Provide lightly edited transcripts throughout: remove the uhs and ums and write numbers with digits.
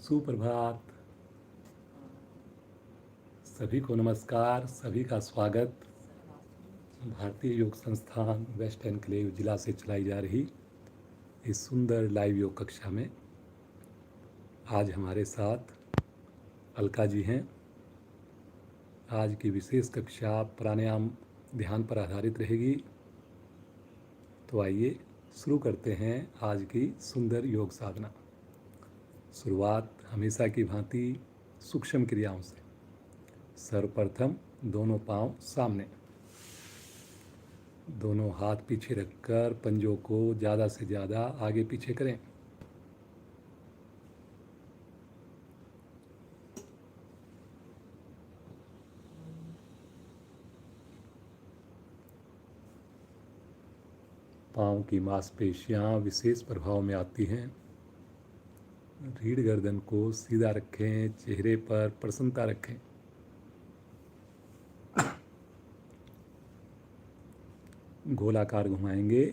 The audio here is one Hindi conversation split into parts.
सुप्रभात। सभी को नमस्कार, सभी का स्वागत। भारतीय योग संस्थान वेस्ट एनक्लेव जिला से चलाई जा रही इस सुंदर लाइव योग कक्षा में आज हमारे साथ अलका जी हैं। आज की विशेष कक्षा प्राणायाम ध्यान पर आधारित रहेगी। तो आइए शुरू करते हैं आज की सुंदर योग साधना। शुरुआत हमेशा की भांति सूक्ष्म क्रियाओं से। सर्वप्रथम दोनों पांव सामने, दोनों हाथ पीछे रखकर पंजों को ज़्यादा से ज़्यादा आगे पीछे करें। पाँव की मांसपेशियां विशेष प्रभाव में आती हैं। रीढ़ गर्दन को सीधा रखें, चेहरे पर प्रसन्नता रखें। गोलाकार घुमाएंगे,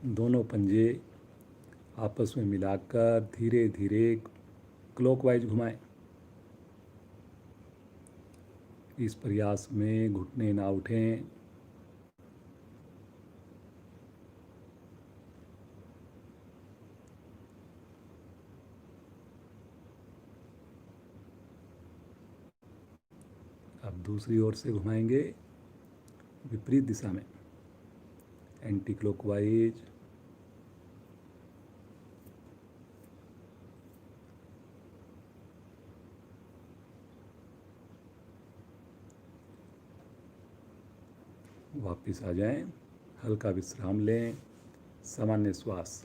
दोनों पंजे आपस में मिलाकर धीरे धीरे क्लॉकवाइज घुमाएं। इस प्रयास में घुटने ना उठें। अब दूसरी ओर से घुमाएंगे विपरीत दिशा में, एंटी क्लॉकवाइज। वापिस आ जाएं, हल्का विश्राम लें, सामान्य श्वास।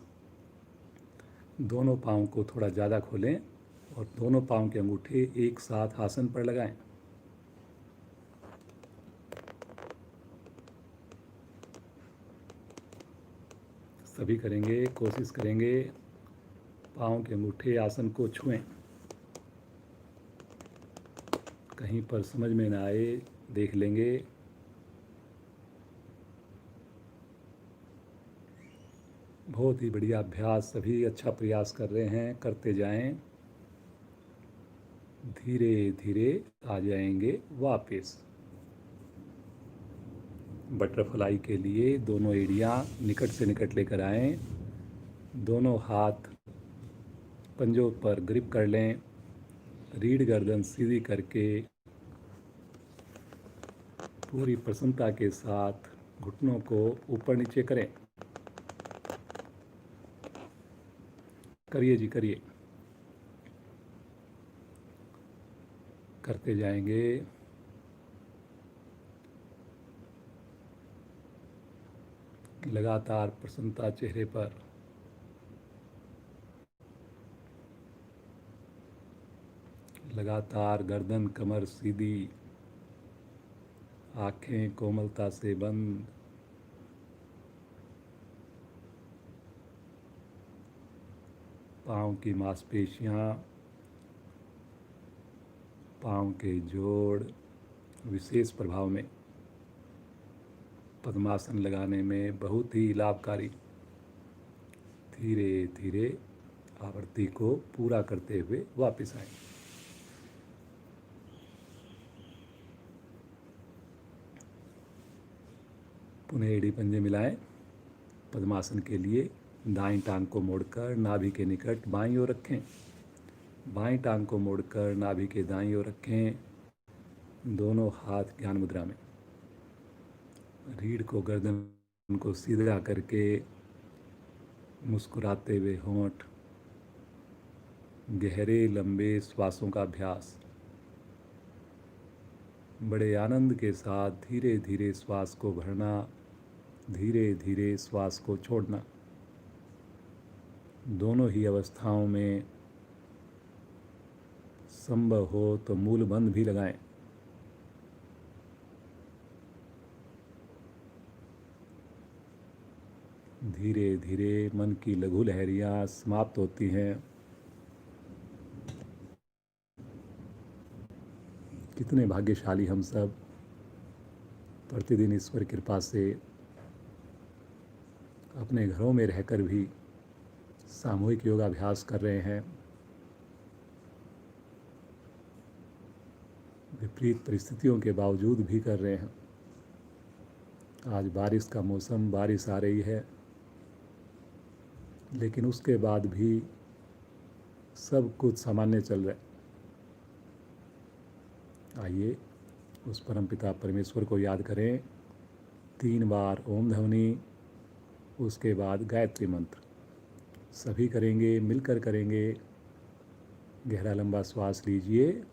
दोनों पाँव को थोड़ा ज़्यादा खोलें और दोनों पाँव के अंगूठे एक साथ आसन पर लगाएं। सभी करेंगे, कोशिश करेंगे पाँव के अंगूठे आसन को छुएं। कहीं पर समझ में ना आए देख लेंगे। बहुत ही बढ़िया अभ्यास, सभी अच्छा प्रयास कर रहे हैं, करते जाएं। धीरे धीरे आ जाएंगे वापस। बटरफ्लाई के लिए दोनों एड़ियाँ निकट से निकट लेकर आएं। दोनों हाथ पंजों पर ग्रिप कर लें। रीढ़ गर्दन सीधी करके पूरी प्रसन्नता के साथ घुटनों को ऊपर नीचे करें। करिए जी, करिए। करते जाएंगे। लगातार प्रसन्नता चेहरे पर। लगातार गर्दन कमर सीधी, आंखें कोमलता से बंद। पाँव की मांसपेशियां, पाँव के जोड़ विशेष प्रभाव में। पद्मासन लगाने में बहुत ही लाभकारी। धीरे धीरे आवृत्ति को पूरा करते हुए वापस आएं। पुनः एड़ी पंजे मिलाएं। पद्मासन के लिए दाईं टांग को मोड़कर नाभि के निकट बाईं ओर रखें। बाईं टांग को मोड़कर नाभि के दाईं ओर रखें। दोनों हाथ ज्ञान मुद्रा में। रीढ़ को गर्दन को सीधा करके मुस्कुराते हुए होंठ। गहरे लंबे श्वासों का अभ्यास। बड़े आनंद के साथ धीरे धीरे श्वास को भरना, धीरे धीरे श्वास को छोड़ना। दोनों ही अवस्थाओं में संभव हो तो मूल बंध भी लगाएं। धीरे धीरे मन की लघु लहरियां समाप्त होती हैं। कितने भाग्यशाली हम सब, प्रतिदिन ईश्वर कृपा से अपने घरों में रहकर भी सामूहिक योगाभ्यास कर रहे हैं। विपरीत परिस्थितियों के बावजूद भी कर रहे हैं। आज बारिश का मौसम, बारिश आ रही है, लेकिन उसके बाद भी सब कुछ सामान्य चल रहा है। आइए उस परमपिता परमेश्वर को याद करें। 3 बार ओम ध्वनि, उसके बाद गायत्री मंत्र सभी करेंगे, मिलकर करेंगे। गहरा लंबा श्वास लीजिए।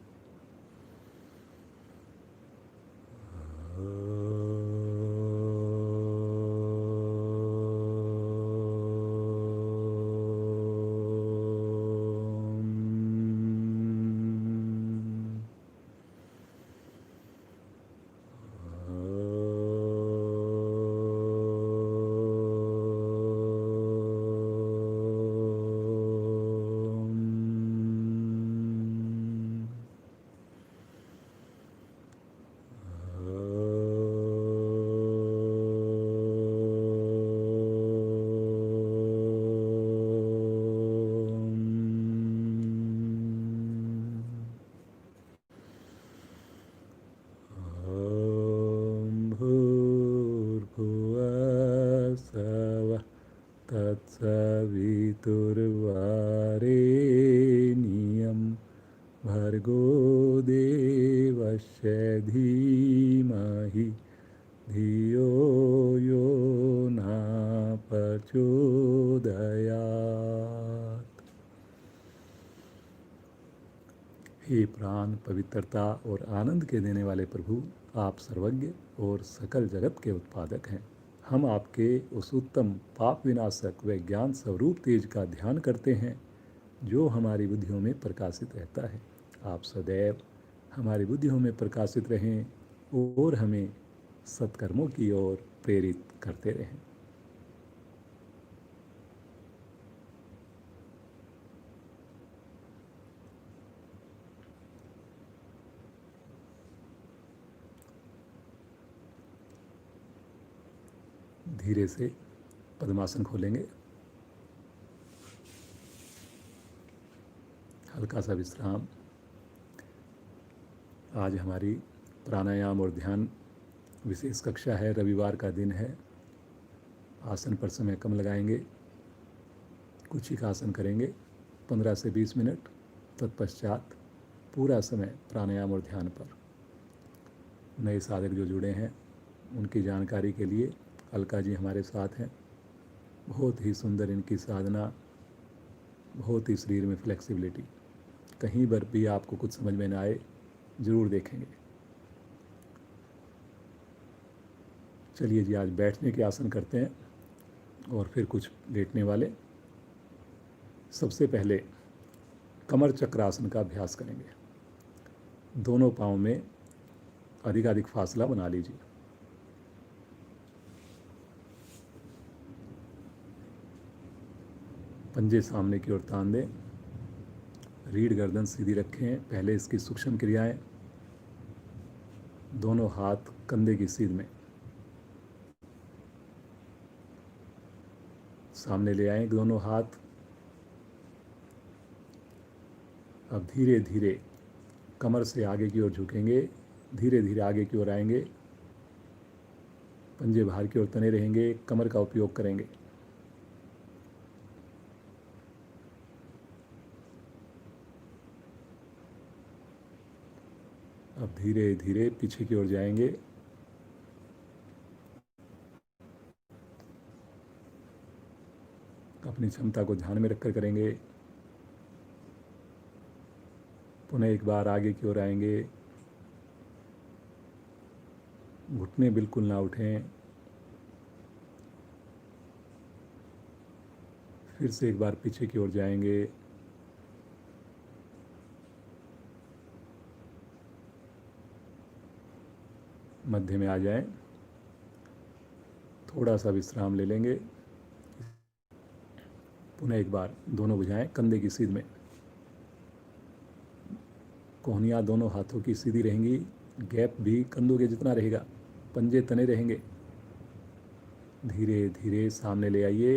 तत्सवितुर्वरेण्यं भर्गो देवस्य धीमहि धियो यो न प्रचोदयात्। हे प्राण, पवित्रता और आनंद के देने वाले प्रभु, आप सर्वज्ञ और सकल जगत के उत्पादक हैं। हम आपके उस उत्तम पाप विनाशक व ज्ञान स्वरूप तेज का ध्यान करते हैं जो हमारी बुद्धियों में प्रकाशित रहता है। आप सदैव हमारी बुद्धियों में प्रकाशित रहें और हमें सत्कर्मों की ओर प्रेरित करते रहें। धीरे से पद्मासन खोलेंगे। हल्का सा विश्राम। आज हमारी प्राणायाम और ध्यान विशेष कक्षा है। रविवार का दिन है। आसन पर समय कम लगाएंगे, कुछ ही आसन करेंगे, 15 से 20 मिनट। तत्पश्चात पूरा समय प्राणायाम और ध्यान पर। नए साधक जो जुड़े हैं उनकी जानकारी के लिए अलका जी हमारे साथ हैं। बहुत ही सुंदर इनकी साधना, बहुत ही शरीर में फ्लेक्सिबिलिटी। कहीं पर भी आपको कुछ समझ में ना आए, ज़रूर देखेंगे। चलिए जी, आज बैठने के आसन करते हैं और फिर कुछ लेटने वाले। सबसे पहले कमर चक्रासन का अभ्यास करेंगे। दोनों पाँव में अधिकाधिक फासला बना लीजिए। पंजे सामने की ओर तान दें। रीढ़ गर्दन सीधी रखें। पहले इसकी सूक्ष्म क्रियाएं। दोनों हाथ कंधे की सीध में सामने ले आएं, दोनों हाथ। अब धीरे धीरे कमर से आगे की ओर झुकेंगे, धीरे धीरे आगे की ओर आएंगे। पंजे बाहर की ओर तने रहेंगे, कमर का उपयोग करेंगे। अब धीरे धीरे पीछे की ओर जाएंगे। अपनी क्षमता को ध्यान में रखकर करेंगे। पुनः एक बार आगे की ओर आएंगे। घुटने बिल्कुल ना उठें। फिर से एक बार पीछे की ओर जाएंगे। मध्य में आ जाएं। थोड़ा सा विश्राम ले लेंगे। पुनः एक बार दोनों भुजाएं कंधे की सीध में। कोहनियाँ दोनों हाथों की सीधी रहेंगी। गैप भी कंधों के जितना रहेगा। पंजे तने रहेंगे। धीरे धीरे सामने ले आइए।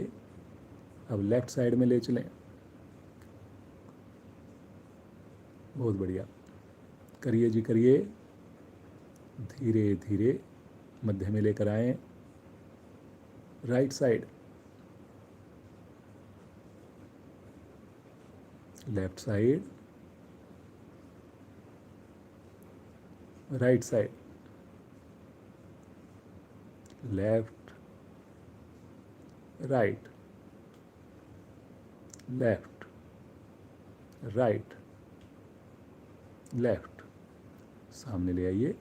अब लेफ्ट साइड में ले चलें। बहुत बढ़िया, करिए जी करिए। धीरे धीरे मध्य में लेकर आएं। Right side, left side, right side, left, right, left, right, left. सामने ले आइए,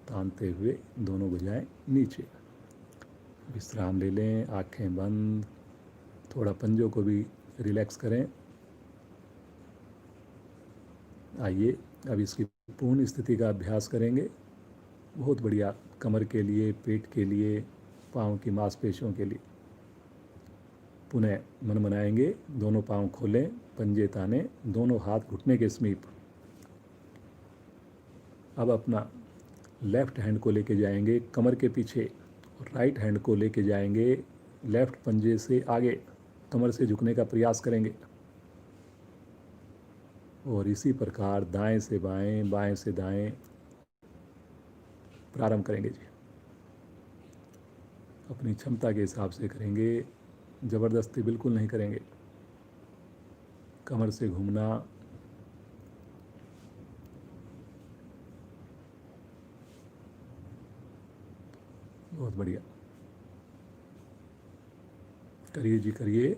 तानते हुए दोनों भुजाएं नीचे। विश्राम ले लें, आंखें बंद, थोड़ा पंजों को भी रिलैक्स करें। आइए अब इसकी पूर्ण स्थिति का अभ्यास करेंगे। बहुत बढ़िया, कमर के लिए, पेट के लिए, पाँव की मांसपेशियों के लिए। पुनः मन मनाएंगे, दोनों पाँव खोलें, पंजे ताने, दोनों हाथ घुटने के समीप। अब अपना लेफ्ट हैंड को लेके जाएंगे कमर के पीछे और राइट हैंड को लेके जाएंगे लेफ्ट पंजे से आगे, कमर से झुकने का प्रयास करेंगे। और इसी प्रकार दाएं से बाएं, बाएं से दाएं प्रारंभ करेंगे जी। अपनी क्षमता के हिसाब से करेंगे, ज़बरदस्ती बिल्कुल नहीं करेंगे। कमर से घूमना, बहुत बढ़िया, करिए जी करिए।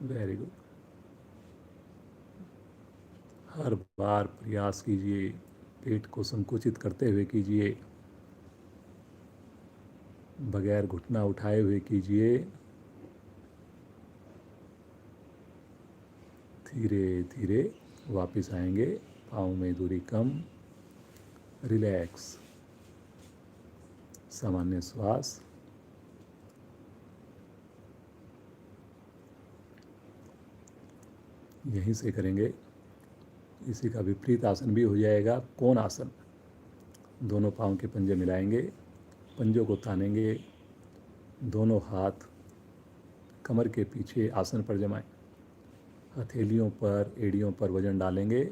Very good. हर बार प्रयास कीजिए, पेट को संकुचित करते हुए कीजिए, बगैर घुटना उठाए हुए कीजिए। धीरे धीरे वापस आएंगे, पाँव में दूरी कम, रिलैक्स, सामान्य श्वास। यहीं से करेंगे। इसी का विपरीत आसन भी हो जाएगा, कोण आसन। दोनों पाँव के पंजे मिलाएंगे, पंजों को तानेंगे, दोनों हाथ कमर के पीछे आसन पर जमाएं। हथेलियों पर, एड़ियों पर वजन डालेंगे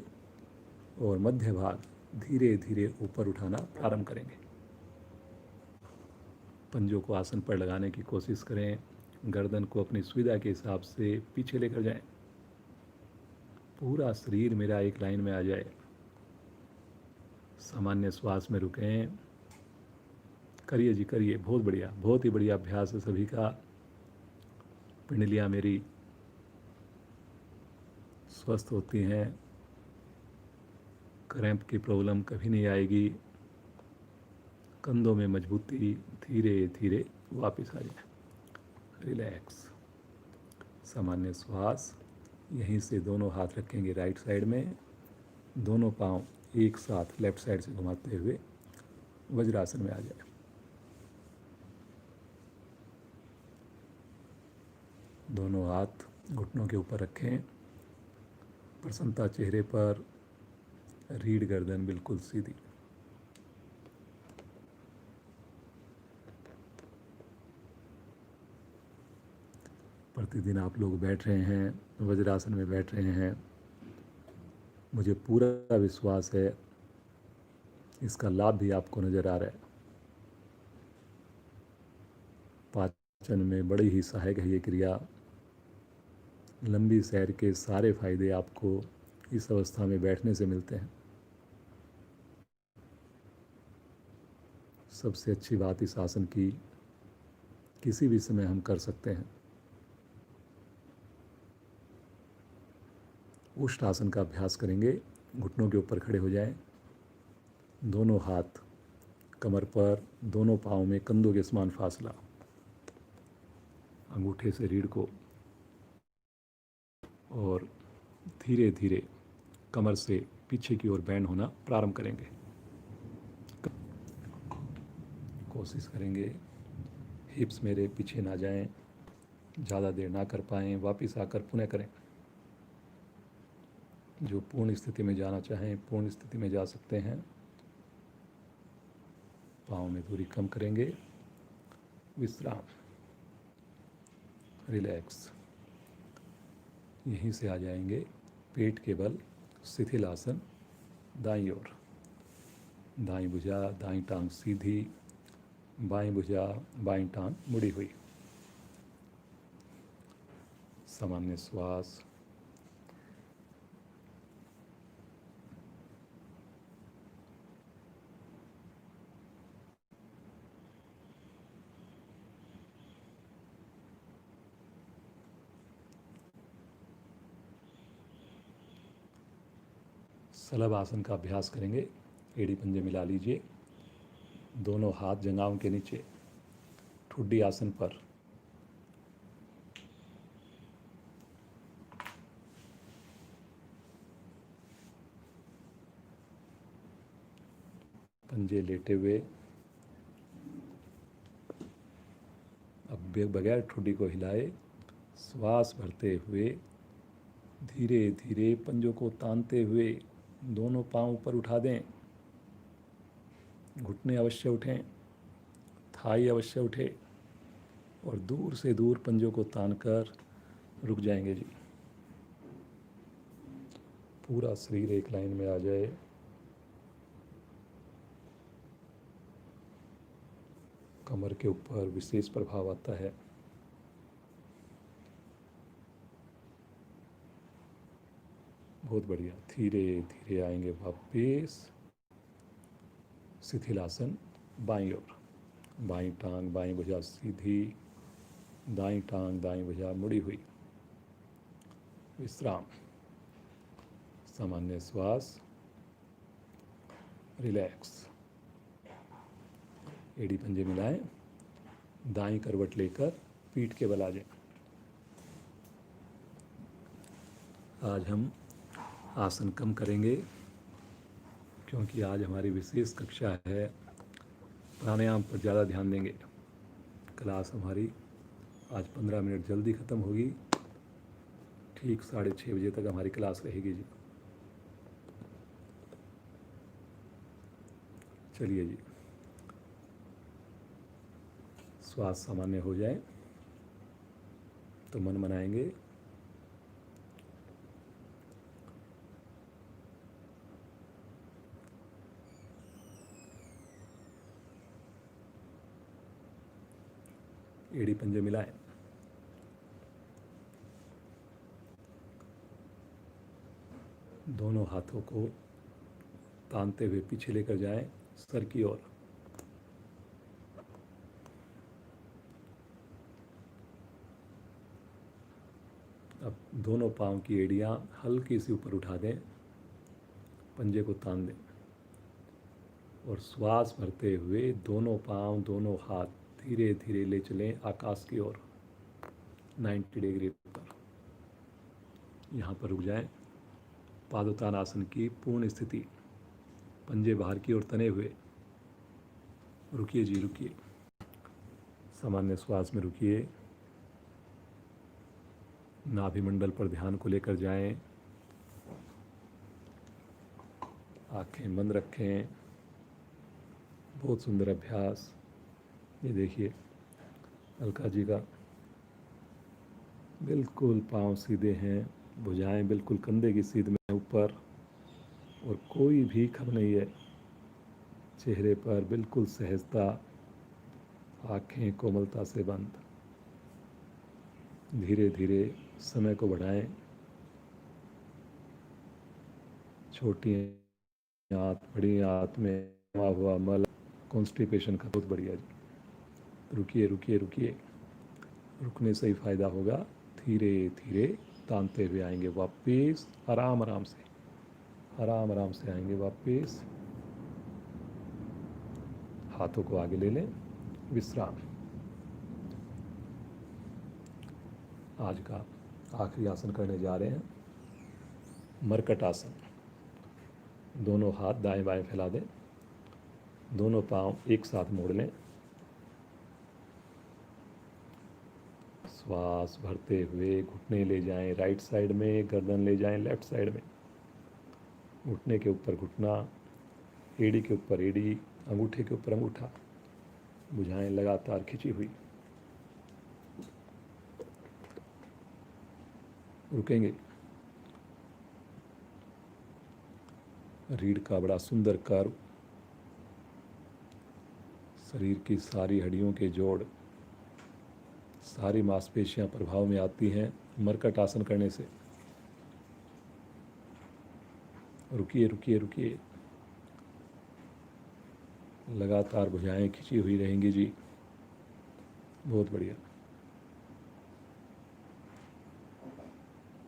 और मध्य भाग धीरे धीरे ऊपर उठाना प्रारंभ करेंगे। पंजों को आसन पर लगाने की कोशिश करें। गर्दन को अपनी सुविधा के हिसाब से पीछे लेकर जाएं। पूरा शरीर मेरा एक लाइन में आ जाए। सामान्य श्वास में रुकें। करिए जी करिए, बहुत बढ़िया, बहुत ही बढ़िया अभ्यास है सभी का। पिंडलियाँ मेरी स्वस्थ होती हैं, क्रैम्प की प्रॉब्लम कभी नहीं आएगी। कंधों में मजबूती, धीरे धीरे वापस आ जाए। रिलैक्स, सामान्य श्वास। यहीं से दोनों हाथ रखेंगे राइट साइड में, दोनों पांव एक साथ लेफ्ट साइड से घुमाते हुए वज्रासन में आ जाए। दोनों हाथ घुटनों के ऊपर रखें, प्रसन्नता चेहरे पर, रीढ़ गर्दन बिल्कुल सीधी। प्रतिदिन आप लोग बैठ रहे हैं, वज्रासन में बैठ रहे हैं, मुझे पूरा विश्वास है इसका लाभ भी आपको नज़र आ रहा है। पाचन में बड़ी ही सहायक है ये क्रिया। लंबी सैर के सारे फायदे आपको इस अवस्था में बैठने से मिलते हैं। सबसे अच्छी बात इस आसन की, किसी भी समय हम कर सकते हैं। उष्ट आसन का अभ्यास करेंगे। घुटनों के ऊपर खड़े हो जाएं, दोनों हाथ कमर पर, दोनों पाँव में कंधों के समान फासला, अंगूठे से रीढ़ को, और धीरे धीरे कमर से पीछे की ओर बैंड होना प्रारंभ करेंगे। कोशिश करेंगे हिप्स मेरे पीछे ना जाएं, ज़्यादा देर ना कर पाएँ, वापस आकर पुनः करें। जो पूर्ण स्थिति में जाना चाहें पूर्ण स्थिति में जा सकते हैं। पाँव में दूरी कम करेंगे। विश्राम, रिलैक्स। यहीं से आ जाएंगे पेट के बल शिथिल आसन, दाईं ओर, दाईं भुजा दाईं टांग सीधी, बाईं भुजा बाईं टांग मुड़ी हुई। सामान्य श्वास। सलभ आसन का अभ्यास करेंगे। एड़ी पंजे मिला लीजिए, दोनों हाथ जंघाओं के नीचे, ठुड्डी आसन पर। पंजे लेटे हुए, अब बगैर ठुड्डी को हिलाए श्वास भरते हुए धीरे धीरे पंजों को तानते हुए दोनों पांव ऊपर उठा दें। घुटने अवश्य उठें, थाई अवश्य उठे और दूर से दूर पंजों को तानकर रुक जाएंगे जी। पूरा शरीर एक लाइन में आ जाए। कमर के ऊपर विशेष प्रभाव आता है। बहुत बढ़िया। धीरे धीरे आएंगे वापस। शिथिल आसन, बाईं ओर, बाईं टांग बाईं भुजा सीधी, दाईं टांग दाईं भुजा मुड़ी हुई। विश्राम। सामान्य श्वास, रिलैक्स। एड़ी पंजे मिलाएं, दाईं करवट लेकर पीठ के बल आ जाएं। आज हम आसन कम करेंगे क्योंकि आज हमारी विशेष कक्षा है। प्राणायाम पर ज़्यादा ध्यान देंगे। क्लास हमारी आज 15 मिनट जल्दी ख़त्म होगी। ठीक 6:30 बजे तक हमारी क्लास रहेगी जी। चलिए जी, श्वास सामान्य हो जाए तो मन मनाएंगे। एड़ी पंजे मिलाएं, दोनों हाथों को तानते हुए पीछे लेकर जाएं सर की ओर। अब दोनों पांव की एड़ियां हल्की सी ऊपर उठा दें, पंजे को तान दें और श्वास भरते हुए दोनों पांव दोनों हाथ धीरे धीरे ले चलें आकाश की ओर 90 डिग्री पर। यहाँ पर रुक जाएं। पादोत्तान आसन की पूर्ण स्थिति, पंजे बाहर की ओर तने हुए। रुकिए जी, रुकिए। सामान्य श्वास में रुकिए। नाभिमंडल पर ध्यान को लेकर जाएं। आंखें बंद रखें। बहुत सुंदर अभ्यास। ये देखिए अलका जी का, बिल्कुल पांव सीधे हैं, भुजाएं बिल्कुल कंधे की सीध में ऊपर और कोई भी खम नहीं है। चेहरे पर बिल्कुल सहजता, आंखें कोमलता से बंद। धीरे धीरे समय को बढ़ाएं। छोटी आंत बड़ी आंत में जमा हुआ मल, कॉन्स्टिपेशन का बहुत बढ़िया जी। रुकिए रुकिए रुकिए, रुकने से ही फायदा होगा। धीरे धीरे तानते हुए आएंगे वापस। आराम आराम से, आराम आराम से आएंगे वापस। हाथों को आगे ले लें। विश्राम। आज का आखिरी आसन करने जा रहे हैं, मरकट आसन। दोनों हाथ दाएं बाएं फैला दें, दोनों पांव एक साथ मोड़ लें। श्वास भरते हुए घुटने ले जाएं राइट साइड में, गर्दन ले जाएं लेफ्ट साइड में। घुटने के ऊपर घुटना, एड़ी के ऊपर एड़ी, अंगूठे के ऊपर अंगूठा, भुजाएं लगातार खिंची हुई। रुकेंगे। रीढ़ का बड़ा सुंदर कर्व, शरीर की सारी हड्डियों के जोड़, सारी मांसपेशियां प्रभाव में आती हैं मरकट आसन करने से। रुकिए रुकिए रुकिए, लगातार भुजाएं खिंची हुई रहेंगी जी। बहुत बढ़िया।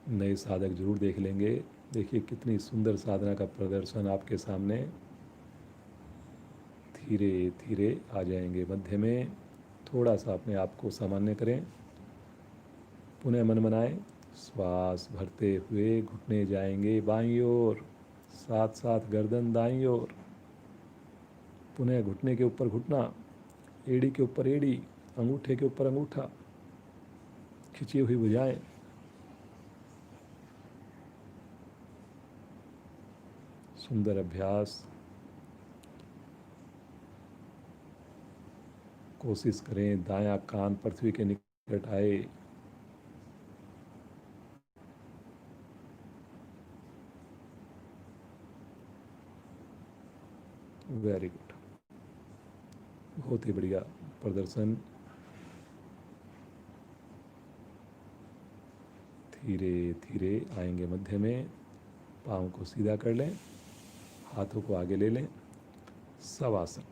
नए साधक जरूर देख लेंगे। देखिए कितनी सुंदर साधना का प्रदर्शन आपके सामने। धीरे धीरे आ जाएंगे मध्य में। थोड़ा सा अपने आप को सामान्य करें। पुनः मन बनाएं। श्वास भरते हुए घुटने जाएंगे बाईं ओर, साथ साथ गर्दन दाईं ओर। पुनः घुटने के ऊपर घुटना, एड़ी के ऊपर एड़ी, अंगूठे के ऊपर अंगूठा, खिंची हुई भुजाएं। सुंदर अभ्यास। कोशिश करें दायां कान पृथ्वी के निकट आए। वेरी गुड, बहुत ही बढ़िया प्रदर्शन। धीरे धीरे आएंगे मध्य में। पाँव को सीधा कर लें, हाथों को आगे ले लें। शवासन।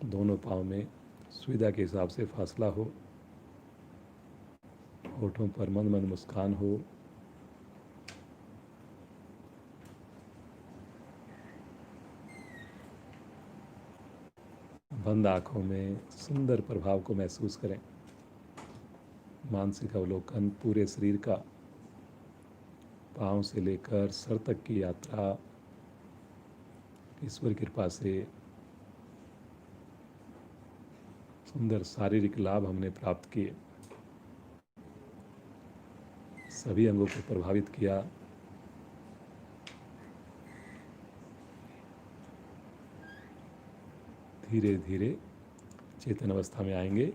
दोनों पाँव में सुविधा के हिसाब से फासला हो, होठों पर मंद मंद मुस्कान हो। बंद आँखों में सुंदर प्रभाव को महसूस करें। मानसिक अवलोकन पूरे शरीर का, पाँव से लेकर सर तक की यात्रा ईश्वर कृपा से सुंदर शारीरिक लाभ हमने प्राप्त किए। सभी अंगों को प्रभावित किया। धीरे धीरे चेतन अवस्था में आएंगे।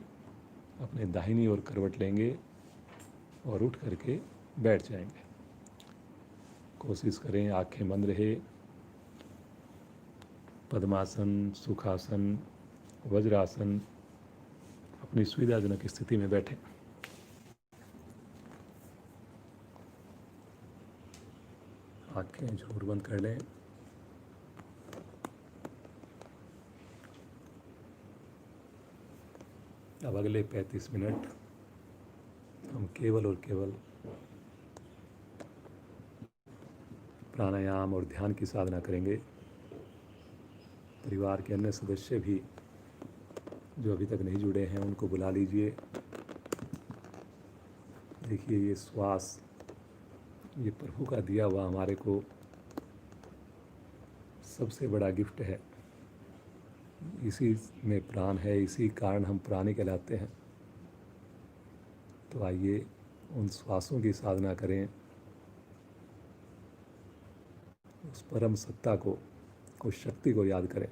अपने दाहिनी ओर करवट लेंगे और उठ करके बैठ जाएंगे। कोशिश करें आंखें बंद रहे। पद्मासन, सुखासन, वज्रासन, अपनी सुविधाजनक स्थिति में बैठें। आंखें जरूर बंद कर लें। अब अगले 35 मिनट हम केवल और केवल प्राणायाम और ध्यान की साधना करेंगे। परिवार के अन्य सदस्य भी जो अभी तक नहीं जुड़े हैं उनको बुला लीजिए। देखिए ये श्वास, ये प्रभु का दिया हुआ हमारे को सबसे बड़ा गिफ्ट है। इसी में प्राण है, इसी कारण हम प्राणी कहलाते हैं। तो आइए उन श्वासों की साधना करें, उस परम सत्ता को, उस शक्ति को याद करें।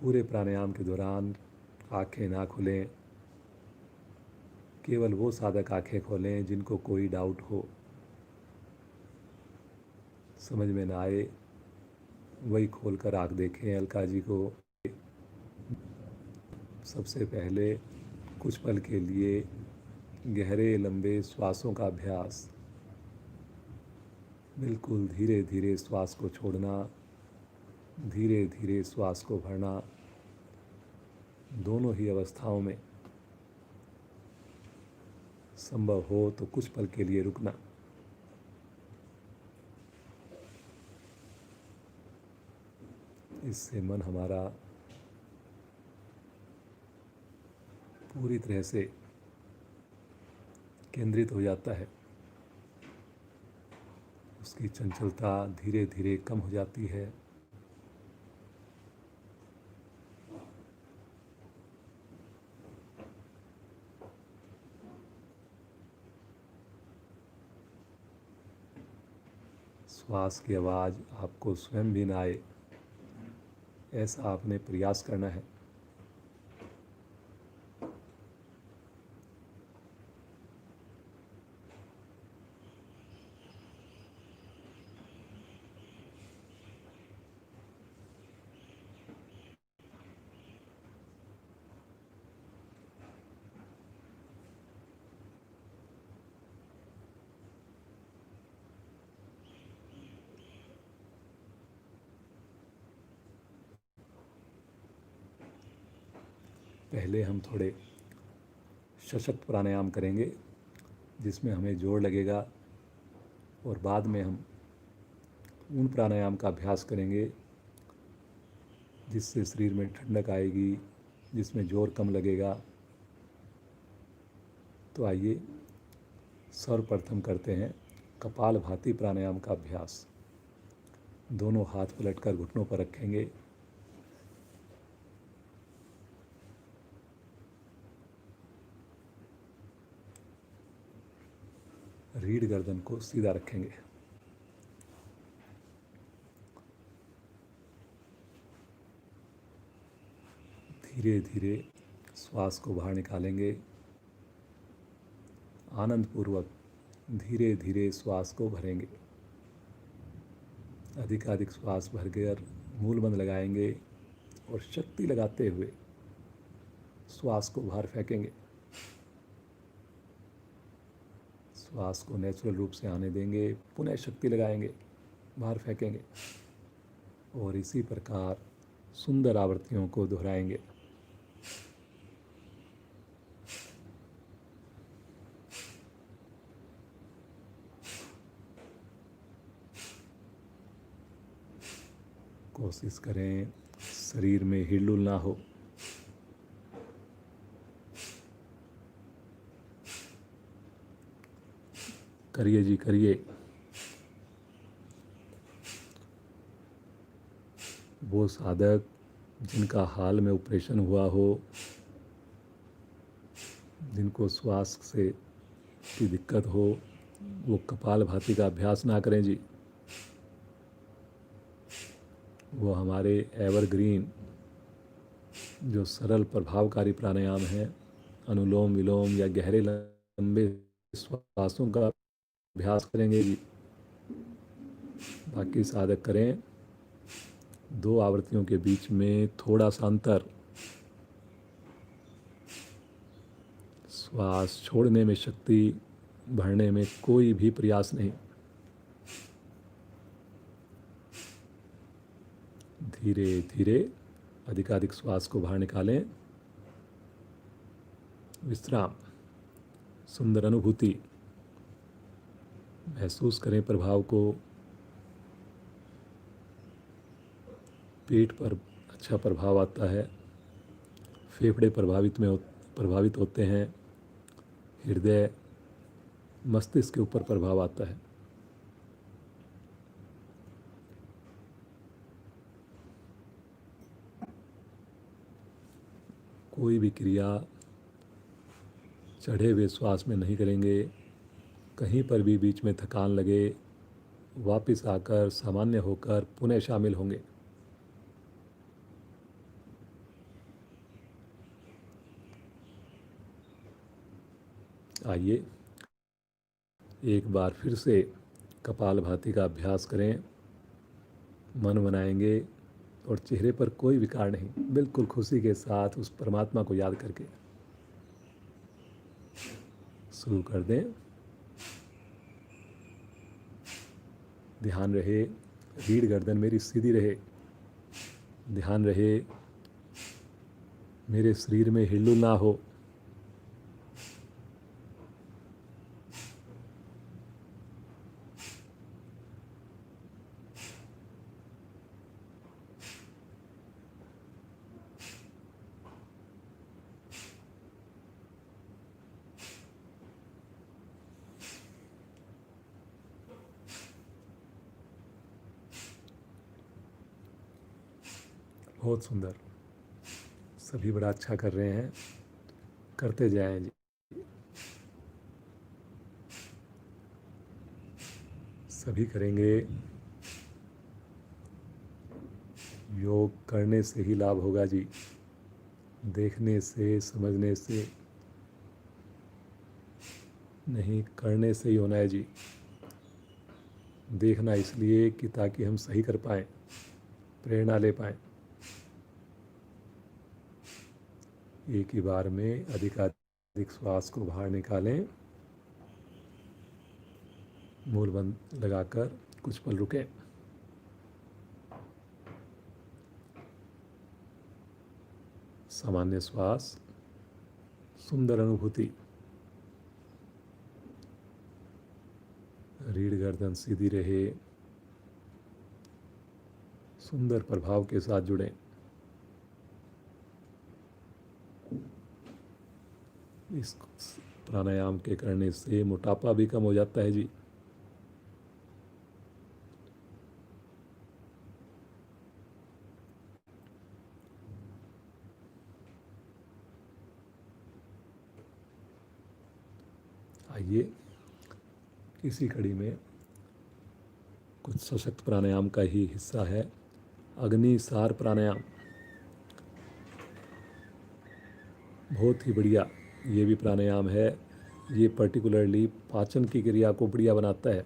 पूरे प्राणायाम के दौरान आंखें ना खोलें। केवल वो साधक आंखें खोलें जिनको कोई डाउट हो, समझ में ना आए, वही खोलकर आँख देखें। अलका जी को सबसे पहले कुछ पल के लिए गहरे लंबे श्वासों का अभ्यास। बिल्कुल धीरे धीरे श्वास को छोड़ना, धीरे धीरे श्वास को भरना। दोनों ही अवस्थाओं में संभव हो तो कुछ पल के लिए रुकना। इससे मन हमारा पूरी तरह से केंद्रित हो जाता है। उसकी चंचलता धीरे धीरे कम हो जाती है। श्वास की आवाज़ आपको स्वयं भी ना आए, ऐसा आपने प्रयास करना है। पहले हम थोड़े सशक्त प्राणायाम करेंगे जिसमें हमें जोर लगेगा, और बाद में हम उन प्राणायाम का अभ्यास करेंगे जिससे शरीर में ठंडक आएगी, जिसमें जोर कम लगेगा। तो आइए सर्वप्रथम करते हैं कपालभाति प्राणायाम का अभ्यास। दोनों हाथ पलटकर घुटनों पर रखेंगे। रीढ़ गर्दन को सीधा रखेंगे। धीरे धीरे श्वास को बाहर निकालेंगे। आनंद पूर्वक धीरे धीरे श्वास को भरेंगे। अधिकाधिक श्वास भरकर मूल बंद लगाएंगे और शक्ति लगाते हुए श्वास को बाहर फेंकेंगे। श्वास को नेचुरल रूप से आने देंगे, पुनः शक्ति लगाएंगे, बाहर फेंकेंगे, और इसी प्रकार सुंदर आवृत्तियों को दोहराएंगे। कोशिश करें शरीर में हिलडुल ना हो। करिए जी, करिए। वो साधक जिनका हाल में ऑपरेशन हुआ हो, जिनको श्वास से की दिक्कत हो, वो कपालभाति का अभ्यास ना करें जी। वो हमारे एवरग्रीन जो सरल प्रभावकारी प्राणायाम है, अनुलोम विलोम या गहरे लंबे श्वासों का अभ्यास करेंगे जी। बाकी साधक करें। 2 आवृत्तियों के बीच में थोड़ा सा अंतर। श्वास छोड़ने में शक्ति, भरने में कोई भी प्रयास नहीं। धीरे धीरे अधिकाधिक श्वास को बाहर निकालें। विश्राम, सुंदर अनुभूति महसूस करें प्रभाव को। पेट पर अच्छा प्रभाव आता है, फेफड़े प्रभावित होते हैं, हृदय मस्तिष्क के ऊपर प्रभाव आता है। कोई भी क्रिया चढ़े हुए श्वास में नहीं करेंगे। कहीं पर भी बीच में थकान लगे, वापस आकर सामान्य होकर पुनः शामिल होंगे। आइए एक बार फिर से कपालभाति का अभ्यास करें। मन बनाएंगे और चेहरे पर कोई विकार नहीं, बिल्कुल खुशी के साथ उस परमात्मा को याद करके शुरू कर दें। ध्यान रहे रीढ़ गर्दन मेरी सीधी रहे। ध्यान रहे मेरे शरीर में हिलडुल ना हो। बहुत सुंदर, सभी बड़ा अच्छा कर रहे हैं, करते जाएं जी। सभी करेंगे। योग करने से ही लाभ होगा जी, देखने से समझने से नहीं, करने से ही होना है जी। देखना इसलिए कि ताकि हम सही कर पाएं, प्रेरणा ले पाएं। एक ही बार में अधिकाधिक श्वास को बाहर निकालें। मूल बंद लगाकर कुछ पल रुकें। सामान्य श्वास। सुंदर अनुभूति। रीढ़ गर्दन सीधी रहे, सुंदर प्रभाव के साथ जुड़े। इस प्राणायाम के करने से मोटापा भी कम हो जाता है जी। आइए इसी कड़ी में कुछ सशक्त प्राणायाम का ही हिस्सा है अग्निसार प्राणायाम। बहुत ही बढ़िया ये भी प्राणायाम है। ये पर्टिकुलरली पाचन की क्रिया को बढ़िया बनाता है,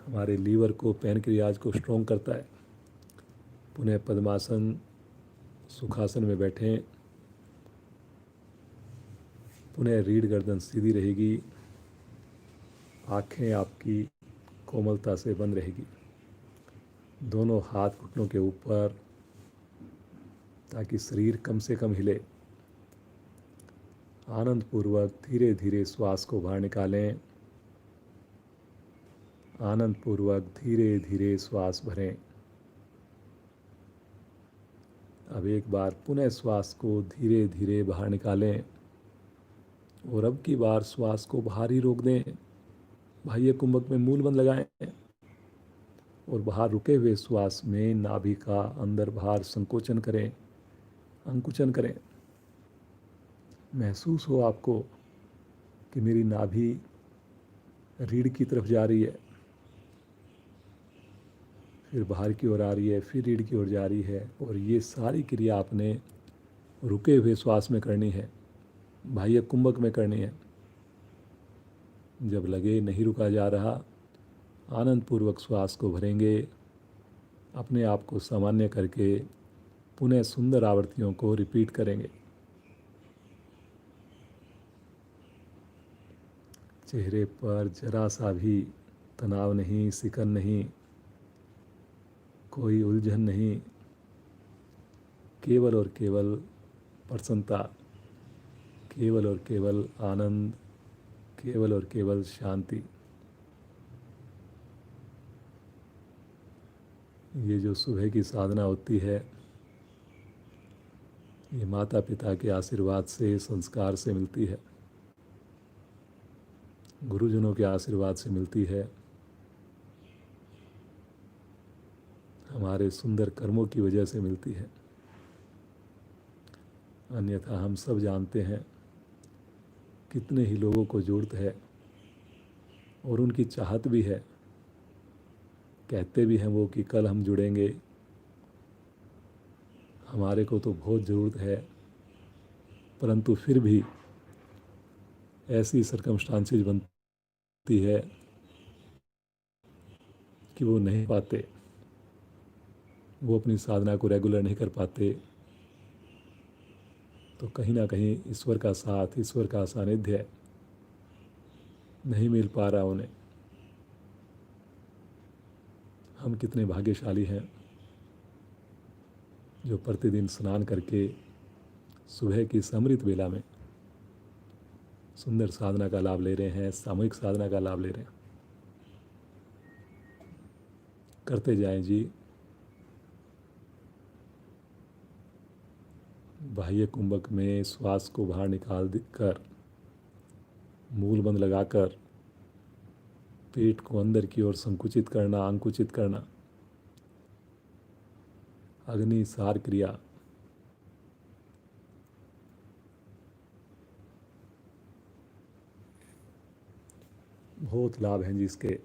हमारे लीवर को, पैनक्रियाज को स्ट्रॉन्ग करता है। पुनः पद्मासन, सुखासन में बैठें। पुनः रीढ़ गर्दन सीधी रहेगी, आँखें आपकी कोमलता से बंद रहेगी, दोनों हाथ घुटनों के ऊपर, ताकि शरीर कम से कम हिले। आनंद पूर्वक धीरे धीरे श्वास को बाहर निकालें। आनंद पूर्वक धीरे धीरे श्वास भरें। अब एक बार पुनः श्वास को धीरे धीरे बाहर निकालें और अब की बार श्वास को बाहर ही रोक दें। बाह्य कुंभक में मूल बंद लगाएं और बाहर रुके हुए श्वास में नाभि का अंदर बाहर संकोचन करें, अंकुचन करें। महसूस हो आपको कि मेरी नाभि रीढ़ की तरफ जा रही है, फिर बाहर की ओर आ रही है, फिर रीढ़ की ओर जा रही है। और ये सारी क्रिया आपने रुके हुए श्वास में करनी है, बाह्य कुंभक में करनी है। जब लगे नहीं रुका जा रहा, आनंद पूर्वक श्वास को भरेंगे। अपने आप को सामान्य करके पुनः सुंदर आवृत्तियों को रिपीट करेंगे। चेहरे पर जरा सा भी तनाव नहीं, सिकन नहीं, कोई उलझन नहीं, केवल और केवल प्रसन्नता, केवल और केवल आनंद, केवल और केवल शांति। ये जो सुबह की साधना होती है, ये माता पिता के आशीर्वाद से, संस्कार से मिलती है, गुरुजनों के आशीर्वाद से मिलती है, हमारे सुंदर कर्मों की वजह से मिलती है। अन्यथा हम सब जानते हैं कितने ही लोगों को जरूरत है और उनकी चाहत भी है, कहते भी हैं वो कि कल हम जुड़ेंगे, हमारे को तो बहुत ज़रूरत है, परंतु फिर भी ऐसी सरकमस्टांसेस बनती है कि वो नहीं पाते, वो अपनी साधना को रेगुलर नहीं कर पाते। तो कहीं ना कहीं ईश्वर का साथ, ईश्वर का सानिध्य नहीं मिल पा रहा उन्हें। हम कितने भाग्यशाली हैं जो प्रतिदिन स्नान करके सुबह की समृत बेला में सुंदर साधना का लाभ ले रहे हैं, सामूहिक साधना का लाभ ले रहे हैं। करते जाएं जी। बाह्य कुंभक में श्वास को बाहर निकाल कर, मूल बंद लगाकर पेट को अंदर की ओर संकुचित करना, अंकुचित करना, अग्निसार क्रिया। बहुत लाभ हैं जी इसके।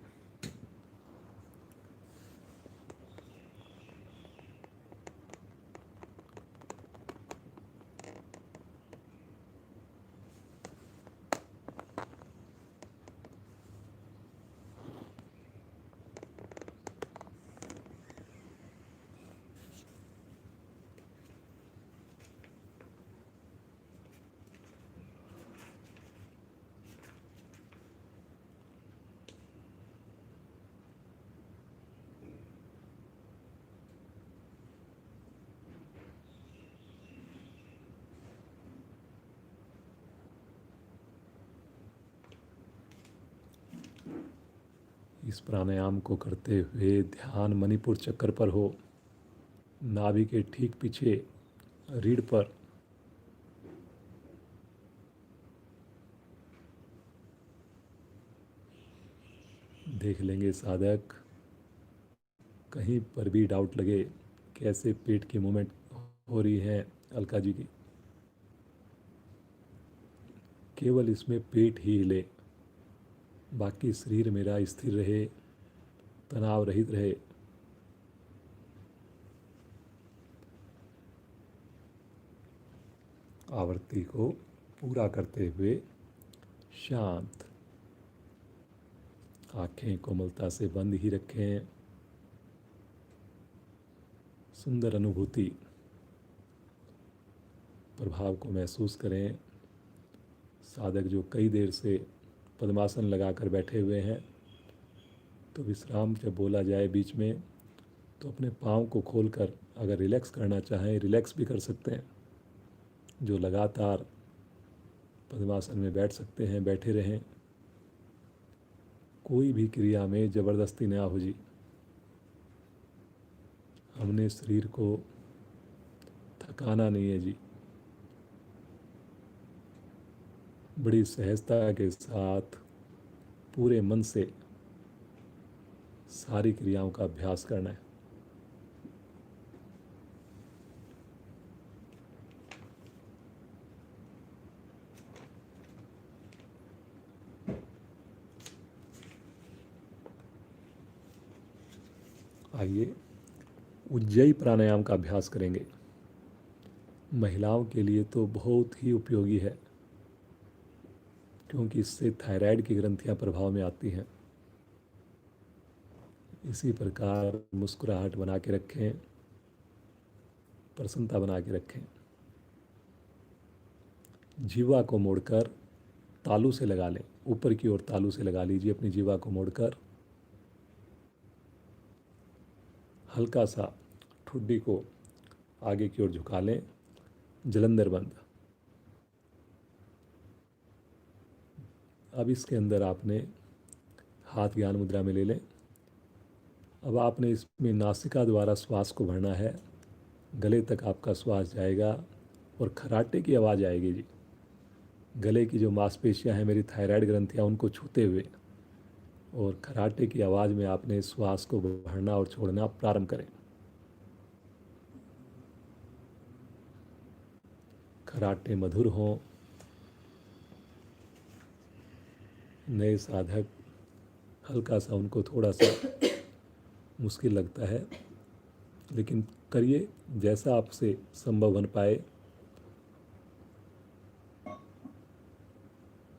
इस प्राणायाम को करते हुए ध्यान मणिपुर चक्र पर हो, नाभि के ठीक पीछे रीढ़ पर। देख लेंगे साधक, कहीं पर भी डाउट लगे कैसे पेट की मूवमेंट हो रही है अलका जी की, केवल इसमें पेट ही हिले, बाकी शरीर मेरा स्थिर रहे, तनाव रहित रहे। आवृत्ति को पूरा करते हुए शांत, आंखें कोमलता से बंद ही रखें। सुंदर अनुभूति, प्रभाव को महसूस करें। साधक जो कई देर से पद्मासन लगाकर बैठे हुए हैं, तो विश्राम जब बोला जाए बीच में तो अपने पाँव को खोलकर अगर रिलैक्स करना चाहें रिलैक्स भी कर सकते हैं। जो लगातार पद्मासन में बैठ सकते हैं बैठे रहें, कोई भी क्रिया में ज़बरदस्ती ना हो जी। हमने शरीर को थकाना नहीं है जी। बड़ी सहजता के साथ पूरे मन से सारी क्रियाओं का अभ्यास करना है। आइए उज्जयी प्राणायाम का अभ्यास करेंगे। महिलाओं के लिए तो बहुत ही उपयोगी है, क्योंकि इससे थायराइड की ग्रंथियां प्रभाव में आती हैं। इसी प्रकार मुस्कुराहट बना के रखें, प्रसन्नता बना के रखें। जीवा को मोड़कर तालू से लगा लें, ऊपर की ओर तालू से लगा लीजिए अपनी जीवा को मोड़कर। हल्का सा ठुड्डी को आगे की ओर झुका लें, जलंधर बंद। अब इसके अंदर आपने हाथ ज्ञान मुद्रा में ले लें। अब आपने इसमें नासिका द्वारा श्वास को भरना है, गले तक आपका श्वास जाएगा और खराटे की आवाज़ आएगी जी। गले की जो मांसपेशियां हैं मेरी थायराइड ग्रंथियां, उनको छूते हुए और खराटे की आवाज़ में आपने श्वास को भरना और छोड़ना प्रारंभ करें। खराटे मधुर हों। नए साधक हल्का सा उनको थोड़ा सा मुश्किल लगता है, लेकिन करिए जैसा आपसे संभव बन पाए।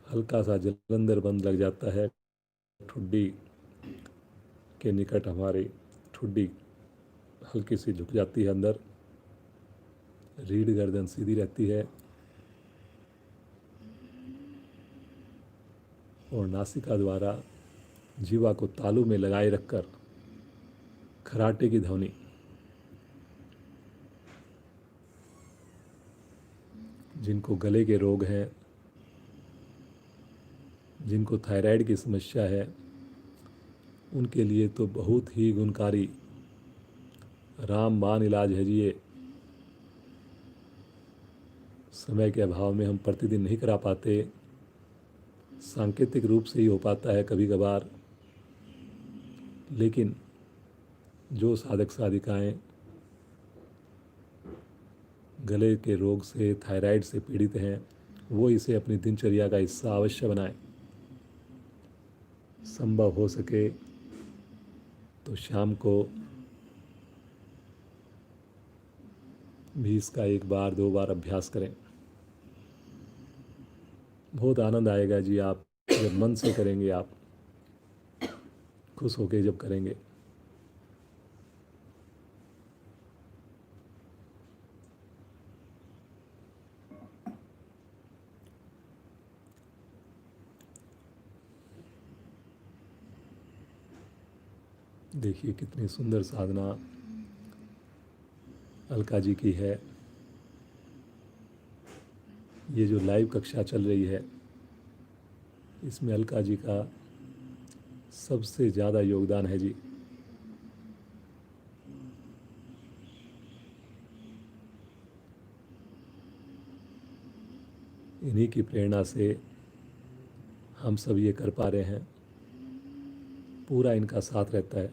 हल्का सा जलंधर बंद लग जाता है, ठुड्डी के निकट हमारी ठुड्डी हल्की सी झुक जाती है अंदर, रीढ़ गर्दन सीधी रहती है और नासिका द्वारा जीवा को तालू में लगाए रखकर खराटे की ध्वनि। जिनको गले के रोग हैं, जिनको थायराइड की समस्या है, उनके लिए तो बहुत ही गुणकारी रामबाण इलाज है जी ये। समय के अभाव में हम प्रतिदिन नहीं करा पाते, सांकेतिक रूप से ही हो पाता है कभी कभार, लेकिन जो साधक साधिकाएं गले के रोग से थायराइड से पीड़ित हैं, वो इसे अपनी दिनचर्या का हिस्सा अवश्य बनाएं। संभव हो सके तो शाम को भी इसका एक बार दो बार अभ्यास करें। बहुत आनंद आएगा जी, आप जब मन से करेंगे, आप खुश होके जब करेंगे। देखिए कितनी सुंदर साधना अलका जी की है। ये जो लाइव कक्षा चल रही है, इसमें अलका जी का सबसे ज़्यादा योगदान है जी। इन्हीं की प्रेरणा से हम सब ये कर पा रहे हैं। पूरा इनका साथ रहता है।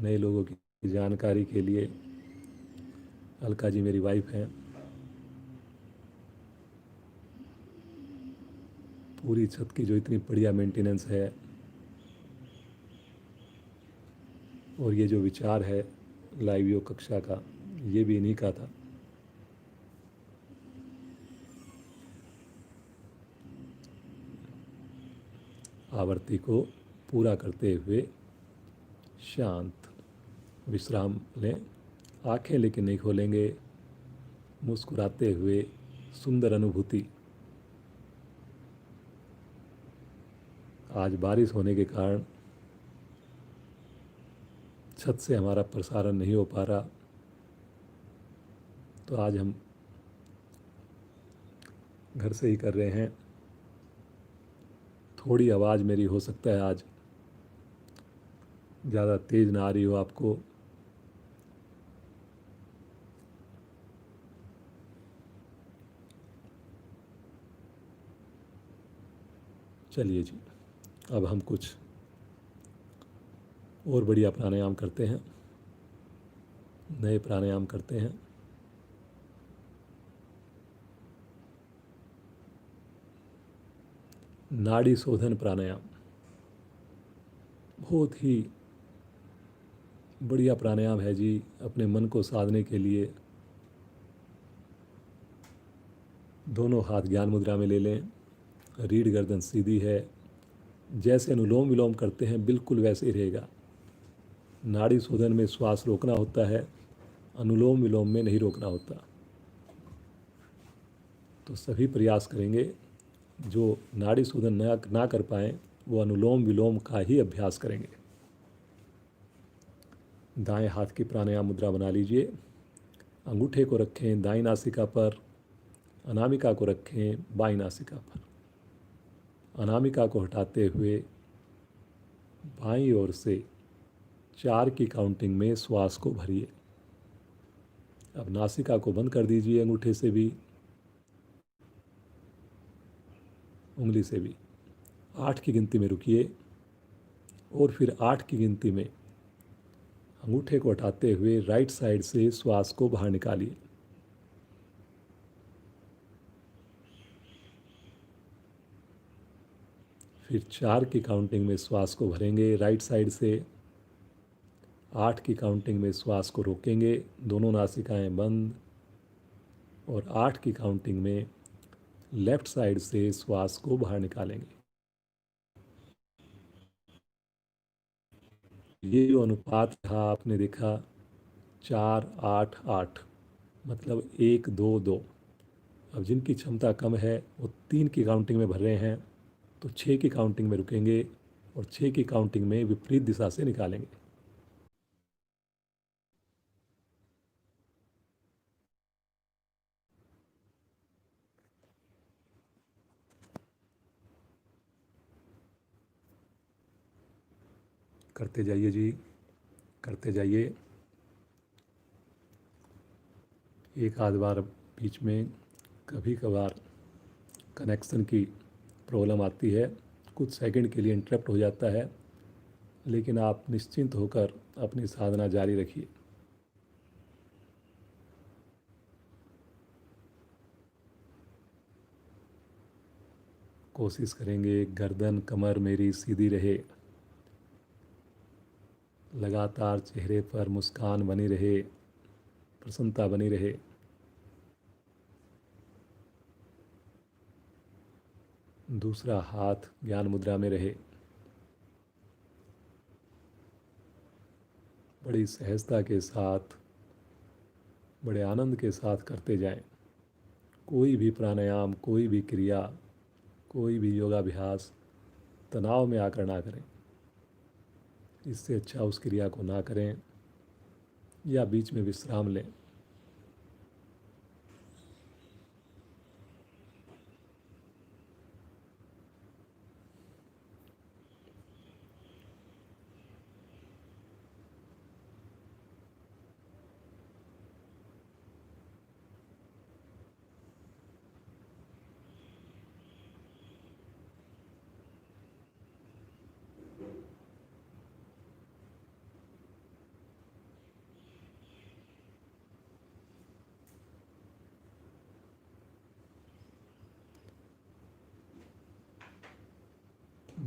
नए लोगों की जानकारी के लिए, अलका जी मेरी वाइफ हैं। पूरी छत की जो इतनी बढ़िया मेंटेनेंस है, और ये जो विचार है लाइव योग कक्षा का, ये भी इन्हीं का था। आवर्ती को पूरा करते हुए शांत विश्राम लें। आंखें लेकिन नहीं खोलेंगे। मुस्कुराते हुए सुंदर अनुभूति। आज बारिश होने के कारण छत से हमारा प्रसारण नहीं हो पा रहा, तो आज हम घर से ही कर रहे हैं। थोड़ी आवाज़ मेरी हो सकता है आज ज़्यादा तेज़ ना आ रही हो आपको। चलिए जी, अब हम कुछ और बढ़िया प्राणायाम करते हैं। नए प्राणायाम करते हैं। नाड़ी शोधन प्राणायाम बहुत ही बढ़िया प्राणायाम है जी, अपने मन को साधने के लिए। दोनों हाथ ज्ञान मुद्रा में ले लें। रीढ़ गर्दन सीधी है। जैसे अनुलोम विलोम करते हैं बिल्कुल वैसे ही रहेगा। नाड़ी शोधन में श्वास रोकना होता है, अनुलोम विलोम में नहीं रोकना होता। तो सभी प्रयास करेंगे। जो नाड़ी शोधन ना कर पाएँ वो अनुलोम विलोम का ही अभ्यास करेंगे। दाएं हाथ की प्राणायाम मुद्रा बना लीजिए। अंगूठे को रखें दाईं नासिका पर, अनामिका को रखें बाईं नासिका पर। अनामिका को हटाते हुए बाईं ओर से 4 की काउंटिंग में श्वास को भरिए। अब नासिका को बंद कर दीजिए, अंगूठे से भी उंगली से भी। 8 की गिनती में रुकिए और फिर 8 की गिनती में अंगूठे को हटाते हुए राइट साइड से श्वास को बाहर निकालिए। फिर 4 की काउंटिंग में श्वास को भरेंगे राइट साइड से। 8 की काउंटिंग में श्वास को रोकेंगे, दोनों नासिकाएं बंद। और 8 की काउंटिंग में लेफ्ट साइड से श्वास को बाहर निकालेंगे। ये जो अनुपात था आपने देखा 4 8 8, मतलब 1 2 2। अब जिनकी क्षमता कम है वो 3 की काउंटिंग में भर रहे हैं, तो 6 की काउंटिंग में रुकेंगे और 6 की काउंटिंग में विपरीत दिशा से निकालेंगे। करते जाइए जी, करते जाइए। एक आध बार बीच में कभी कभार कनेक्शन की प्रॉब्लम आती है, कुछ सेकंड के लिए इंटरप्ट हो जाता है, लेकिन आप निश्चिंत होकर अपनी साधना जारी रखिए। कोशिश करेंगे गर्दन कमर मेरी सीधी रहे, लगातार चेहरे पर मुस्कान बनी रहे, प्रसन्नता बनी रहे। दूसरा हाथ ज्ञान मुद्रा में रहे। बड़ी सहजता के साथ, बड़े आनंद के साथ करते जाएं। कोई भी प्राणायाम, कोई भी क्रिया, कोई भी योगाभ्यास तनाव में आकर ना करें। इससे अच्छा उस क्रिया को ना करें या बीच में विश्राम लें।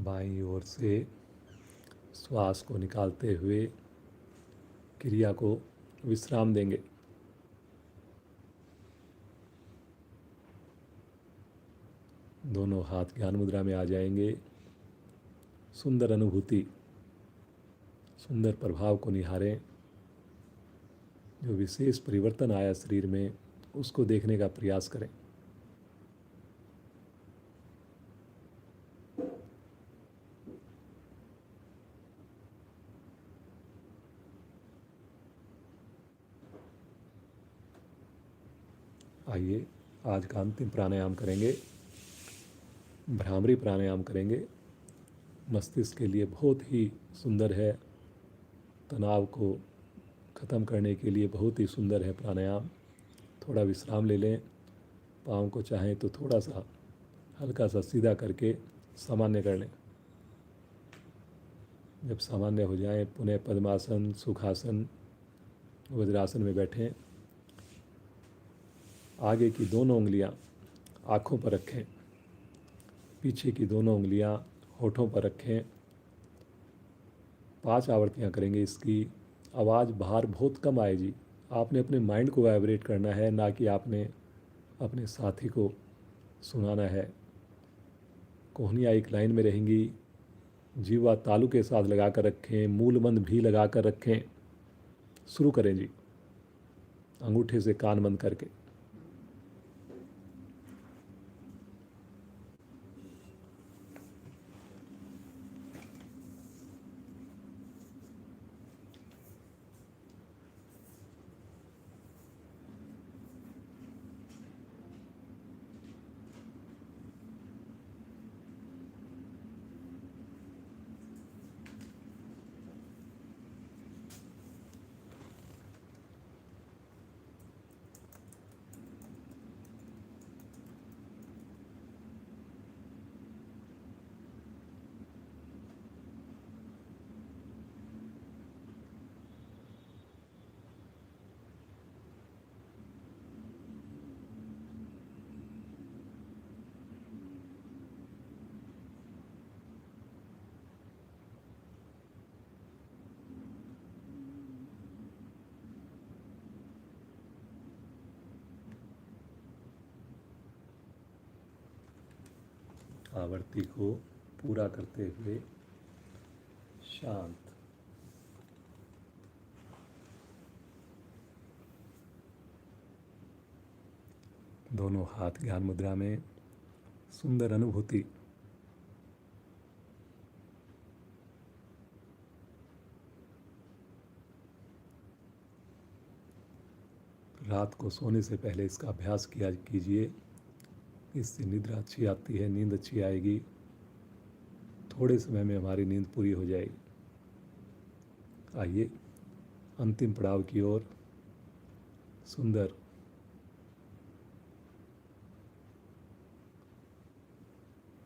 बाईं ओर से श्वास को निकालते हुए क्रिया को विश्राम देंगे। दोनों हाथ ज्ञान मुद्रा में आ जाएंगे। सुंदर अनुभूति, सुंदर प्रभाव को निहारें। जो विशेष परिवर्तन आया शरीर में, उसको देखने का प्रयास करें। आइए आज का अंतिम प्राणायाम करेंगे। भ्रामरी प्राणायाम करेंगे। मस्तिष्क के लिए बहुत ही सुंदर है। तनाव को ख़त्म करने के लिए बहुत ही सुंदर है प्राणायाम। थोड़ा विश्राम ले लें। पाँव को चाहें तो थोड़ा सा हल्का सा सीधा करके सामान्य कर लें। जब सामान्य हो जाएं, पुनः पद्मासन, सुखासन, वज्रासन में बैठें। आगे की दोनों उंगलियां आँखों पर रखें। पीछे की दोनों उंगलियां होठों पर रखें। 5 आवर्तियां करेंगे इसकी। आवाज़ बाहर बहुत कम आए जी। आपने अपने माइंड को वाइब्रेट करना है, ना कि आपने अपने साथी को सुनाना है। कोहनियाँ एक लाइन में रहेंगी। जीवा तालू के साथ लगा कर रखें। मूल बंद भी लगा कर रखें। शुरू करें जी, अंगूठे से कान बंद करके। आवर्ती को पूरा करते हुए शांत। दोनों हाथ ज्ञान मुद्रा में। सुंदर अनुभूति। रात को सोने से पहले इसका अभ्यास किया कीजिए। इससे निद्रा अच्छी आती है, नींद अच्छी आएगी। थोड़े समय में हमारी नींद पूरी हो जाएगी। आइए अंतिम पड़ाव की ओर, सुंदर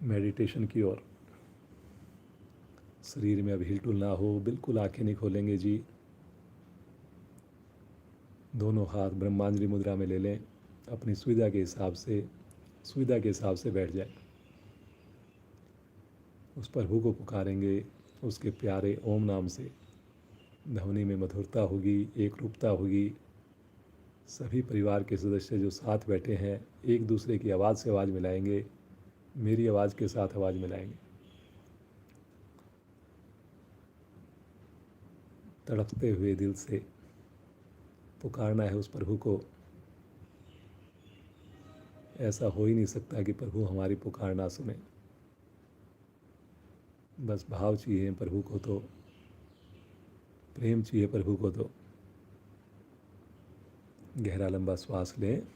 मेडिटेशन की ओर। शरीर में अब हिलडुल ना हो, बिल्कुल आंखें नहीं खोलेंगे जी। दोनों हाथ ब्रह्मांजलि मुद्रा में ले लें। अपनी सुविधा के हिसाब से बैठ जाए। उस प्रभु को पुकारेंगे उसके प्यारे ओम नाम से। ध्वनि में मधुरता होगी, एक रूपता होगी। सभी परिवार के सदस्य जो साथ बैठे हैं, एक दूसरे की आवाज़ से आवाज़ मिलाएंगे। मेरी आवाज़ के साथ आवाज़ मिलाएंगे। तड़पते हुए दिल से पुकारना है उस प्रभु को। ऐसा हो ही नहीं सकता कि प्रभु हमारी पुकार ना सुने। बस भाव चाहिए प्रभु को, तो प्रेम चाहिए प्रभु को। तो गहरा लंबा श्वास लें।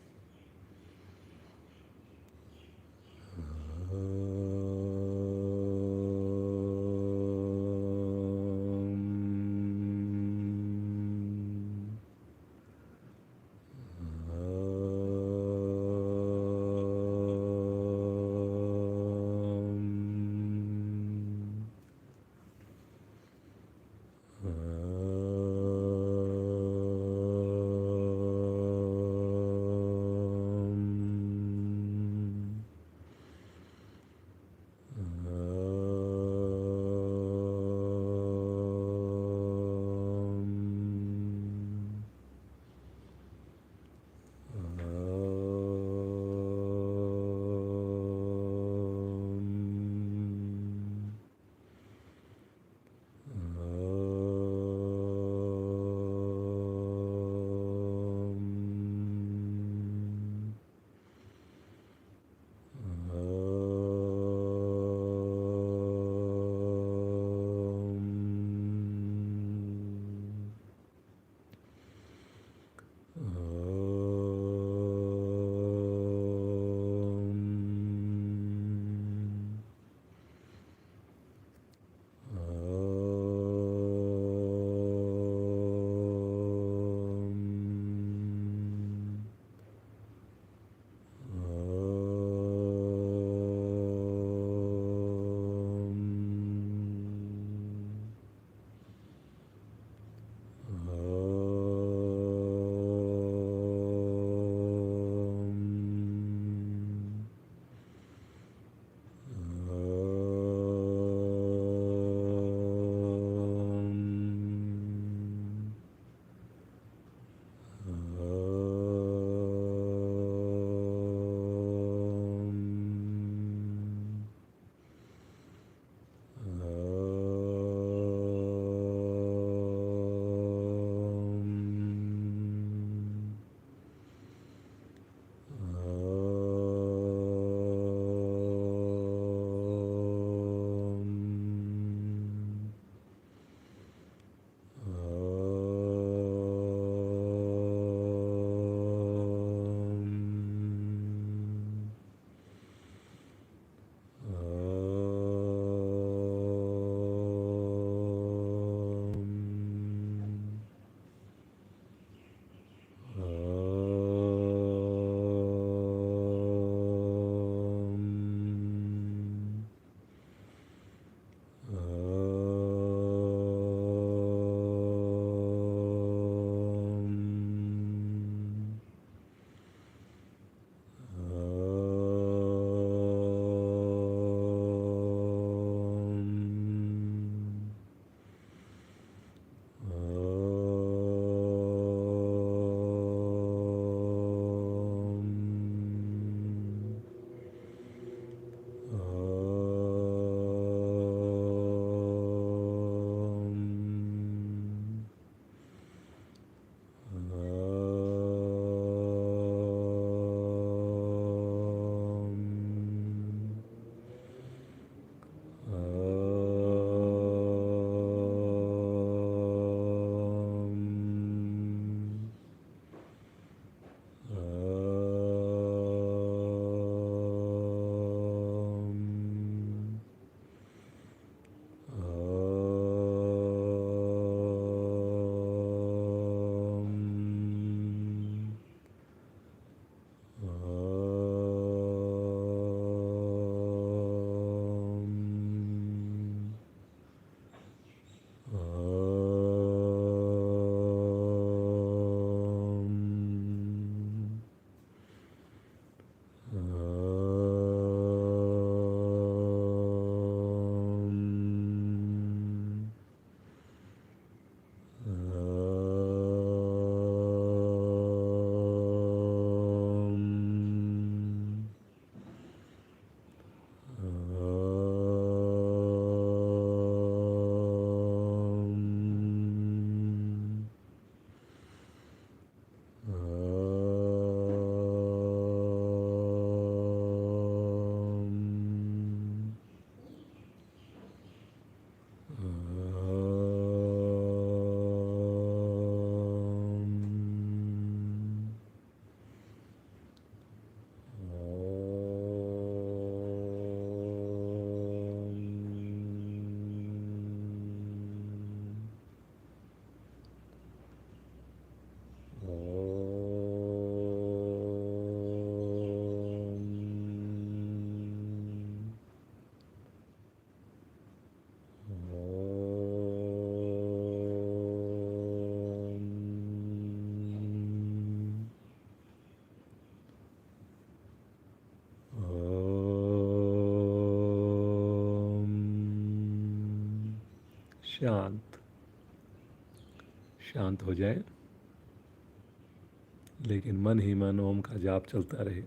शांत शांत हो जाए, लेकिन मन ही मन ओम का जाप चलता रहे।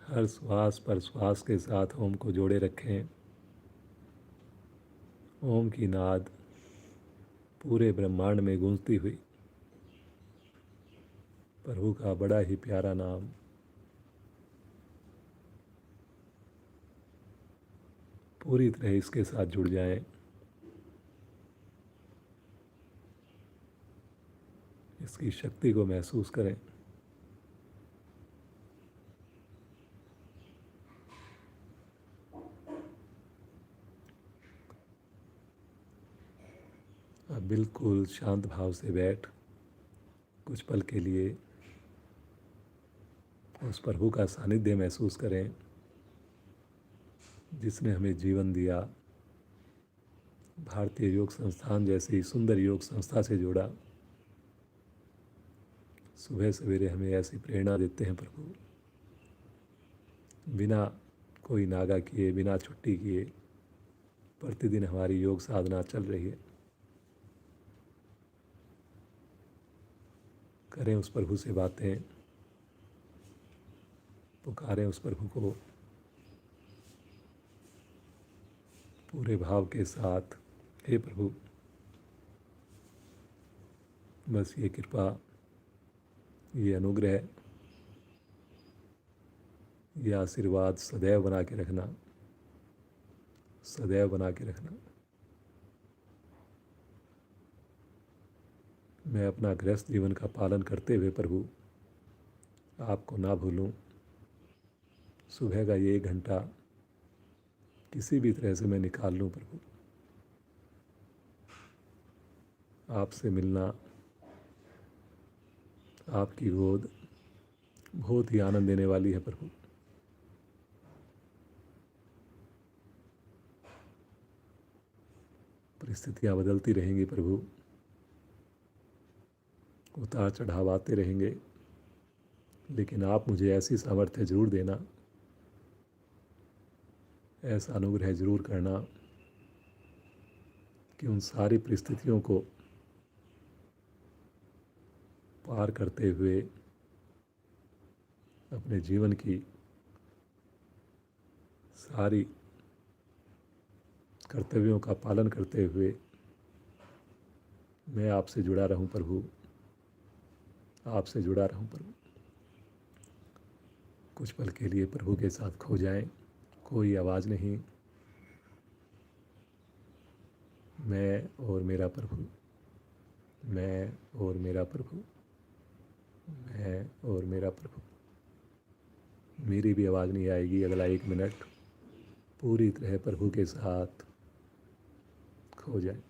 हर श्वास पर श्वास के साथ ओम को जोड़े रखें। ओम की नाद पूरे ब्रह्मांड में गूंजती हुई, प्रभु का बड़ा ही प्यारा नाम पूरी तरह इसके साथ जुड़ जाएं। इसकी शक्ति को महसूस करें। अब बिल्कुल शांत भाव से बैठ कुछ पल के लिए उस प्रभु का सानिध्य महसूस करें जिसने हमें जीवन दिया, भारतीय योग संस्थान जैसी सुंदर योग संस्था से जोड़ा। सुबह सवेरे हमें ऐसी प्रेरणा देते हैं प्रभु, बिना कोई नागा किए, बिना छुट्टी किए प्रतिदिन हमारी योग साधना चल रही है। करें उस प्रभु से बातें, पुकारें उस प्रभु को पूरे भाव के साथ। हे प्रभु, बस ये कृपा, ये अनुग्रह, ये आशीर्वाद सदैव बना के रखना, सदैव बना के रखना। मैं अपना गृहस्थ जीवन का पालन करते हुए प्रभु आपको ना भूलूं। सुबह का ये 1 घंटा किसी भी तरह से मैं निकाल लूं प्रभु। आपसे मिलना, आपकी गोद बहुत ही आनंद देने वाली है प्रभु। परिस्थितियां बदलती रहेंगी प्रभु, उतार चढ़ाव आते रहेंगे, लेकिन आप मुझे ऐसी सामर्थ्य जरूर देना, ऐसा अनुग्रह जरूर करना कि उन सारी परिस्थितियों को पार करते हुए अपने जीवन की सारी कर्तव्यों का पालन करते हुए मैं आपसे जुड़ा रहूं प्रभु, आपसे जुड़ा रहूं प्रभु। कुछ पल के लिए प्रभु के साथ खो जाएं, कोई आवाज़ नहीं। मैं और मेरा प्रभु, मैं और मेरा प्रभु, मैं और मेरा प्रभु। मेरी भी आवाज़ नहीं आएगी। अगला 1 मिनट पूरी तरह प्रभु के साथ खो जाए।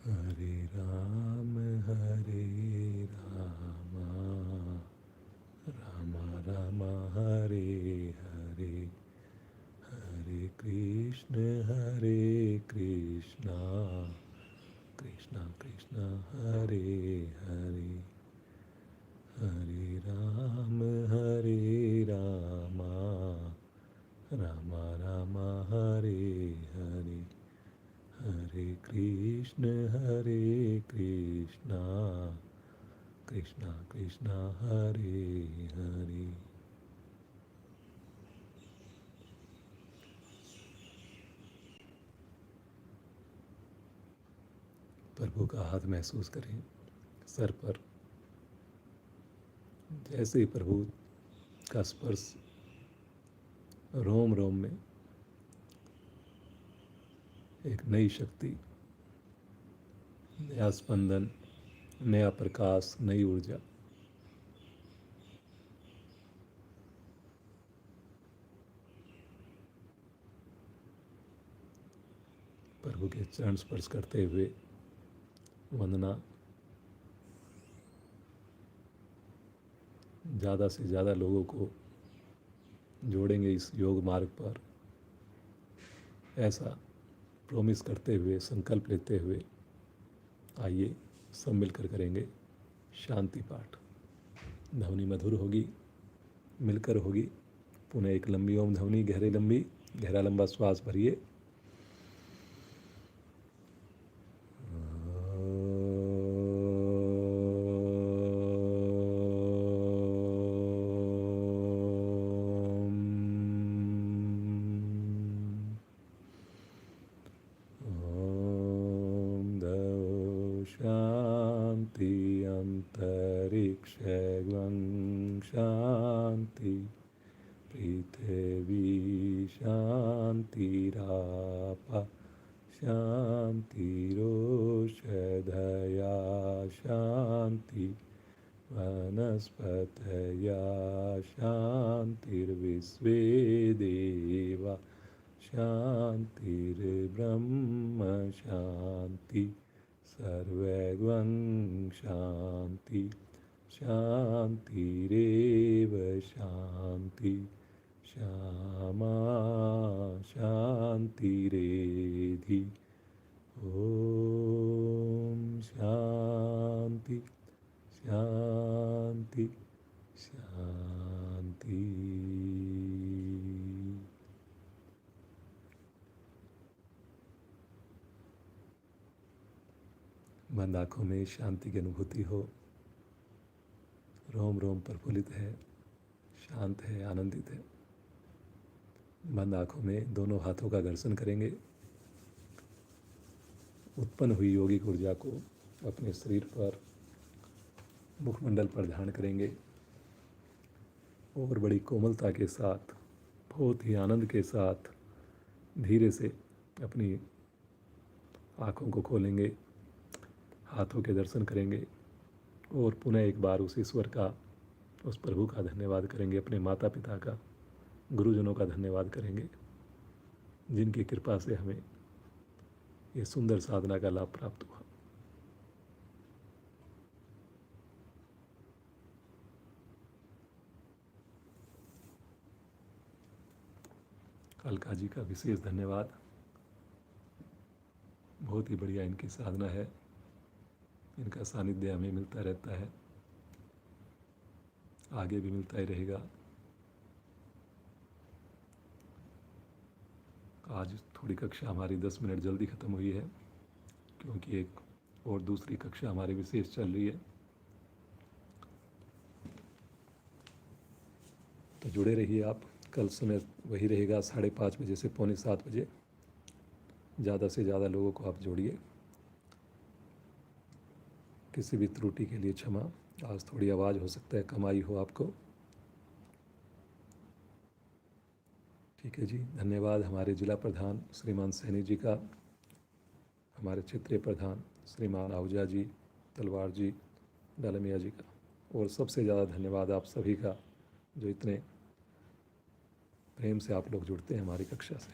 हरे राम राम राम हरे हरे, हरे कृष्ण कृष्ण कृष्ण हरे हरे, हरे राम राम राम कृष्ण कृष्ण कृष्ण हरे हरे। प्रभु का हाथ महसूस करें सर पर। जैसे ही प्रभु का स्पर्श रोम रोम में एक नई शक्ति, नया स्पंदन, नया प्रकाश, नई ऊर्जा। प्रभु के चरण स्पर्श करते हुए वंदना। ज़्यादा से ज़्यादा लोगों को जोड़ेंगे इस योग मार्ग पर, ऐसा प्रॉमिस करते हुए, संकल्प लेते हुए आइए सब मिलकर करेंगे शांति पाठ। ध्वनि मधुर होगी, मिलकर होगी। पुनः एक लंबी ओम ध्वनि, गहरा लंबा श्वास भरिए। शांति अंतरिक्षं शांति, पृथिवी शांतिराप शांतिरोषधया शांति, वनस्पतया शांतिर्विश्वे देवा शांतिर्ब्रह्म शांति, सर्वं शांति शांतिरेव शांति, श्यामा शांतिरेधि। ओम शांति शांति शांति। बंद आँखों में शांति की अनुभूति हो। रोम रोम प्रफुल्लित है, शांत है, आनंदित है। बंद आँखों में दोनों हाथों का घर्षण करेंगे। उत्पन्न हुई योगिक ऊर्जा को अपने शरीर पर, मुखमंडल पर धारण करेंगे और बड़ी कोमलता के साथ, बहुत ही आनंद के साथ धीरे से अपनी आँखों को खोलेंगे, हाथों के दर्शन करेंगे और पुनः एक बार उस ईश्वर का, उस प्रभु का धन्यवाद करेंगे, अपने माता पिता का, गुरुजनों का धन्यवाद करेंगे, जिनकी कृपा से हमें ये सुंदर साधना का लाभ प्राप्त हुआ। अलका जी का विशेष धन्यवाद। बहुत ही बढ़िया इनकी साधना है, इनका सानिध्य हमें मिलता रहता है, आगे भी मिलता ही रहेगा। आज थोड़ी कक्षा हमारी 10 मिनट जल्दी ख़त्म हुई है, क्योंकि एक और दूसरी कक्षा हमारी विशेष चल रही है। तो जुड़े रहिए आप। कल समय वही रहेगा 5:30 बजे से 6:45 बजे। ज़्यादा से ज़्यादा लोगों को आप जोड़िए। किसी भी त्रुटि के लिए क्षमा। आज थोड़ी आवाज़ हो सकता है कम आई हो आपको। ठीक है जी, धन्यवाद हमारे जिला प्रधान श्रीमान सैनी जी का, हमारे क्षेत्रीय प्रधान श्रीमान आहूजा जी, तलवार जी, डालमिया जी का, और सबसे ज़्यादा धन्यवाद आप सभी का, जो इतने प्रेम से आप लोग जुड़ते हैं हमारी कक्षा से।